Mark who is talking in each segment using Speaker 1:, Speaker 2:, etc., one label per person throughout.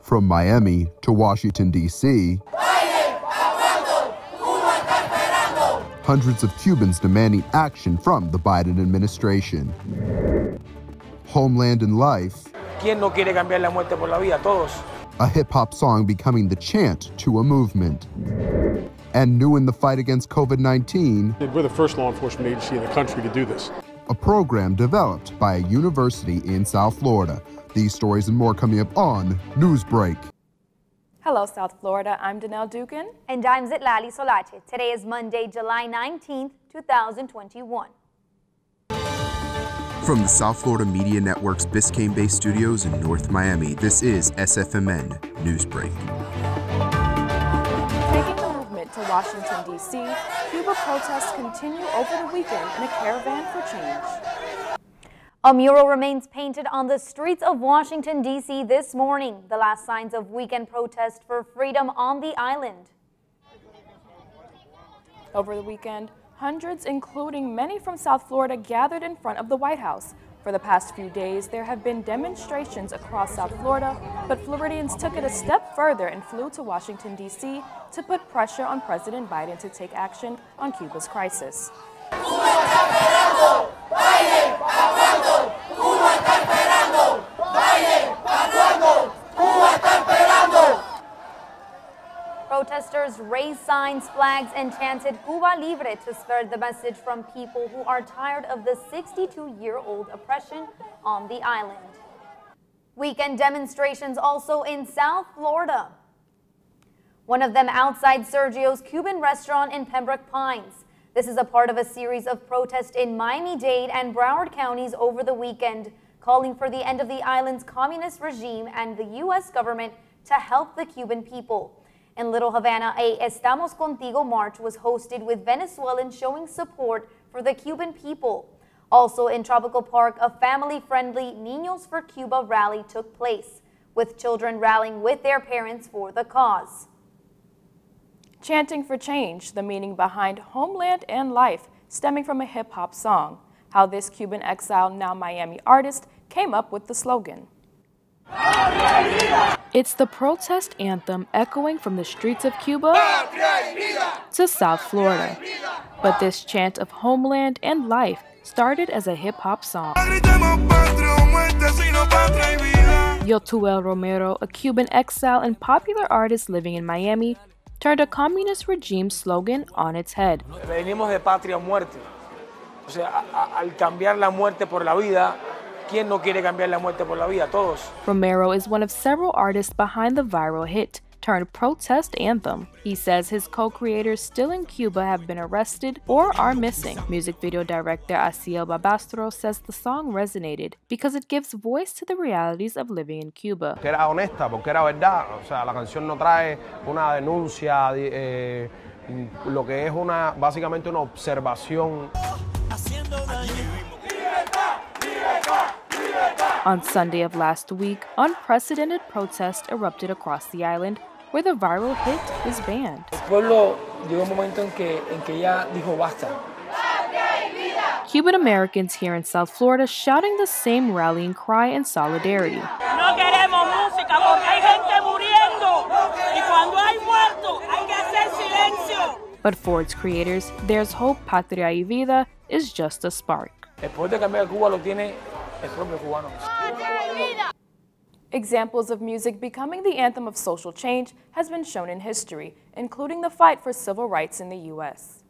Speaker 1: From Miami to Washington, D.C., hundreds of Cubans demanding action from the Biden administration. Homeland and Life,
Speaker 2: ¿Quién no quiere cambiar la muerte por la vida? Todos.
Speaker 1: A hip-hop song becoming the chant to a movement. And new in the fight against COVID-19,
Speaker 3: we're the first law enforcement agency in the country to do this.
Speaker 1: A program developed by a university in South Florida. These stories and more coming up on Newsbreak.
Speaker 4: Hello, South Florida. I'm Danelle Dugan.
Speaker 5: And I'm Zitlali Solache. Today is Monday, July 19th, 2021.
Speaker 1: From the South Florida Media Network's Biscayne-based studios in North Miami, this is SFMN Newsbreak.
Speaker 4: Taking the movement to Washington, D.C., Cuba protests continue over the weekend in a caravan for change.
Speaker 5: A mural remains painted on the streets of Washington, D.C. this morning, the last signs of weekend protest for freedom on the island.
Speaker 4: Over the weekend, hundreds, including many from South Florida, gathered in front of the White House. For the past few days, there have been demonstrations across South Florida, but Floridians took it a step further and flew to Washington, D.C. to put pressure on President Biden to take action on Cuba's crisis.
Speaker 5: Protesters raised signs, flags, and chanted Cuba Libre to spread the message from people who are tired of the 62-year-old oppression on the island. Weekend demonstrations also in South Florida. One of them outside Sergio's Cuban restaurant in Pembroke Pines. This is a part of a series of protests in Miami-Dade and Broward counties over the weekend, calling for the end of the island's communist regime and the U.S. government to help the Cuban people. In Little Havana, a Estamos Contigo march was hosted with Venezuelans showing support for the Cuban people. Also in Tropical Park, a family-friendly Niños for Cuba rally took place, with children rallying with their parents for the cause.
Speaker 4: Chanting for change, the meaning behind Homeland and Life, stemming from a hip-hop song. How this Cuban exile, now Miami artist, came up with the slogan. It's the protest anthem echoing from the streets of Cuba to South Florida. But this chant of homeland and life started as a hip-hop song. Yotuel Romero, a Cuban exile and popular artist living in Miami, turned a communist regime slogan on its head.
Speaker 2: Venimos de patria o muerte. O sea, al cambiar la muerte por la vida, ¿quién no quiere cambiar la muerte por la vida? Todos.
Speaker 4: Romero is one of several artists behind the viral hit turned protest anthem. He says his co-creators still in Cuba have been arrested or are missing. Music video director Asiel Babastro says the song resonated because it gives voice to the realities of living in Cuba.
Speaker 6: Que era honesta, porque era verdad. O sea, la canción no trae una denuncia, lo que es básicamente una observación.
Speaker 4: On Sunday of last week, unprecedented protests erupted across the island, where the viral hit is banned.
Speaker 2: El pueblo llegó un momento en que ya dijo basta.
Speaker 4: Cuban Americans here in South Florida shouting the same rallying cry in solidarity.
Speaker 7: No queremos música porque hay gente muriendo y cuando hay muertos hay que hacer silencio.
Speaker 4: But for its creators, there's hope Patria y Vida is just a spark.
Speaker 2: El poder de cambiar Cuba lo tiene el propio cubano.
Speaker 4: Examples of music becoming the anthem of social change has been shown in history, including the fight for civil rights in the U.S.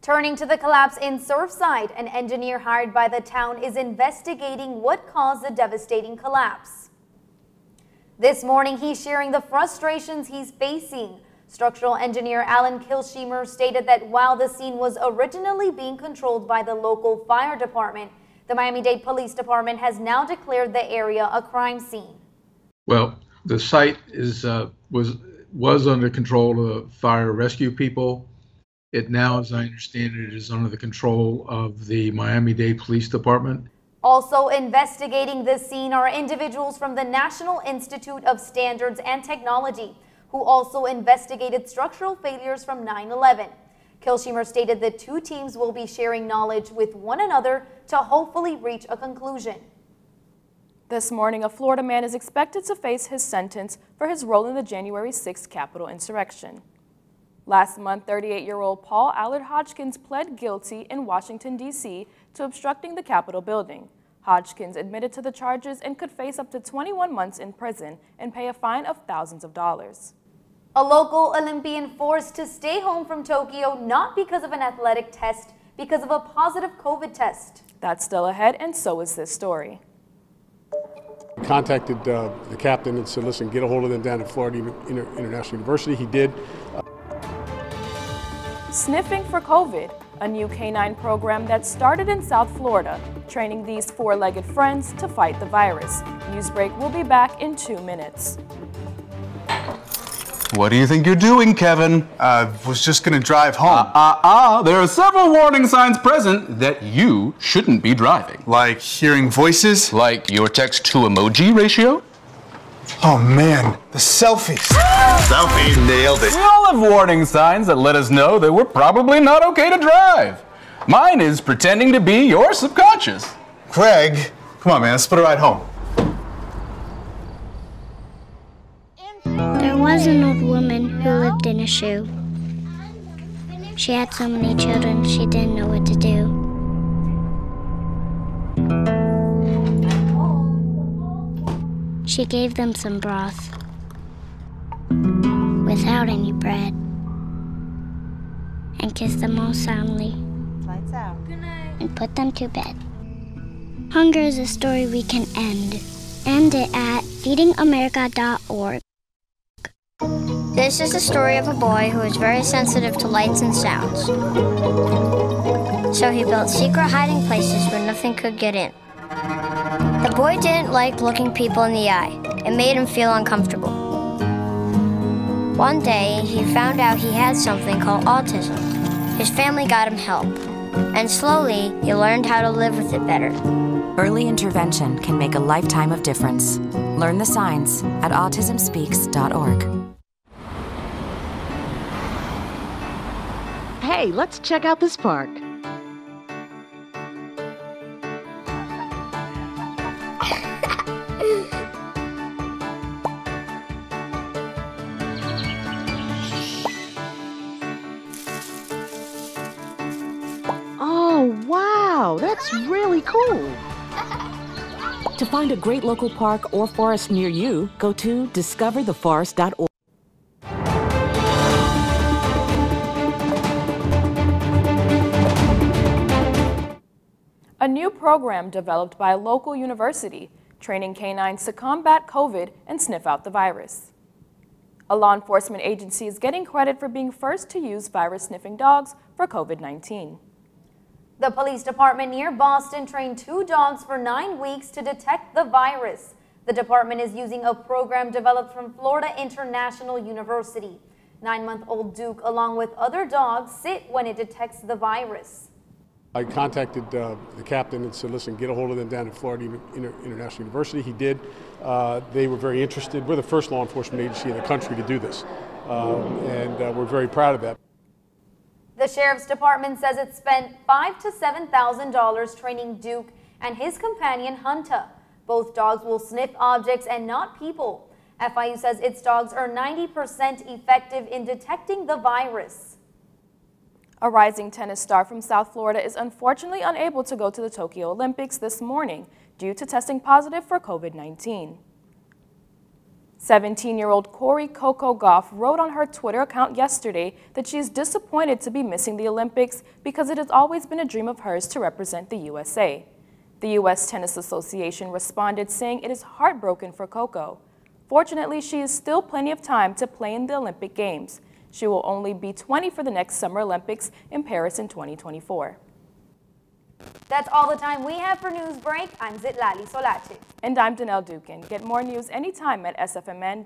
Speaker 5: Turning to the collapse in Surfside, an engineer hired by the town is investigating what caused the devastating collapse. This morning, he's sharing the frustrations he's facing. Structural engineer Alan Kilsheimer stated that while the scene was originally being controlled by the local fire department, the Miami-Dade Police Department has now declared the area a crime scene.
Speaker 8: Well, the site was under control of fire rescue people. It now, as I understand it, is under the control of the Miami-Dade Police Department.
Speaker 5: Also investigating the scene are individuals from the National Institute of Standards and Technology, who also investigated structural failures from 9/11. Kilsheimer stated the two teams will be sharing knowledge with one another to hopefully reach a conclusion.
Speaker 4: This morning, a Florida man is expected to face his sentence for his role in the January 6th Capitol insurrection. Last month, 38-year-old Paul Allard Hodgkins pled guilty in Washington, D.C. to obstructing the Capitol building. Hodgkins admitted to the charges and could face up to 21 months in prison and pay a fine of thousands of dollars.
Speaker 5: A local Olympian forced to stay home from Tokyo not because of an athletic test, because of a positive COVID test.
Speaker 4: That's still ahead, and so is this story.
Speaker 3: Contacted the captain and said, listen, get a hold of them down at Florida International University. He did.
Speaker 4: Sniffing for COVID, a new canine program that started in South Florida, training these four-legged friends to fight the virus. Newsbreak will be back in 2 minutes.
Speaker 9: What do you think you're doing, Kevin?
Speaker 10: Was just gonna drive home.
Speaker 9: There are several warning signs present that you shouldn't be driving.
Speaker 10: Like hearing voices?
Speaker 9: Like your text-to-emoji ratio?
Speaker 10: Oh man, the selfies.
Speaker 9: Selfies. Nailed it. We all have warning signs that let us know that we're probably not okay to drive. Mine is pretending to be your subconscious.
Speaker 10: Greg, come on man, let's put a ride home.
Speaker 11: There was an old woman who lived in a shoe. She had so many children, she didn't know what to do. She gave them some broth without any bread and kissed them all soundly.
Speaker 12: Lights out. Good night.
Speaker 11: And put them to bed. Hunger is a story we can end. End it at feedingamerica.org. This is the story of a boy who is very sensitive to lights and sounds. So he built secret hiding places where nothing could get in. The boy didn't like looking people in the eye. It made him feel uncomfortable. One day, he found out he had something called autism. His family got him help. And slowly, he learned how to live with it better.
Speaker 13: Early intervention can make a lifetime of difference. Learn the signs at autismspeaks.org.
Speaker 14: Hey, let's check out this park. Oh, wow, that's really cool.
Speaker 13: To find a great local park or forest near you, go to discovertheforest.org.
Speaker 4: A new program developed by a local university, training canines to combat COVID and sniff out the virus. A law enforcement agency is getting credit for being first to use virus-sniffing dogs for COVID-19.
Speaker 5: The police department near Boston trained 2 dogs for 9 weeks to detect the virus. The department is using a program developed from Florida International University. 9-month-old Duke, along with other dogs, sit when it detects the virus.
Speaker 3: I contacted the captain and said, listen, get a hold of them down at Florida International University. He did. They were very interested. We're the first law enforcement agency in the country to do this, and we're very proud of that.
Speaker 5: The Sheriff's Department says it spent $5,000 to $7,000 training Duke and his companion Hunter. Both dogs will sniff objects and not people. FIU says its dogs are 90% effective in detecting the virus.
Speaker 4: A rising tennis star from South Florida is unfortunately unable to go to the Tokyo Olympics this morning due to testing positive for COVID-19. 17-year-old Corey Coco Goff wrote on her Twitter account yesterday that she is disappointed to be missing the Olympics because it has always been a dream of hers to represent the USA. The U.S. Tennis Association responded saying it is heartbroken for Coco. Fortunately, she has still plenty of time to play in the Olympic Games. She will only be 20 for the next Summer Olympics in Paris in 2024.
Speaker 5: That's all the time we have for Newsbreak. I'm Zitlali Solate.
Speaker 4: And I'm Danelle Dukin. Get more news anytime at sfmn.fiu.edu.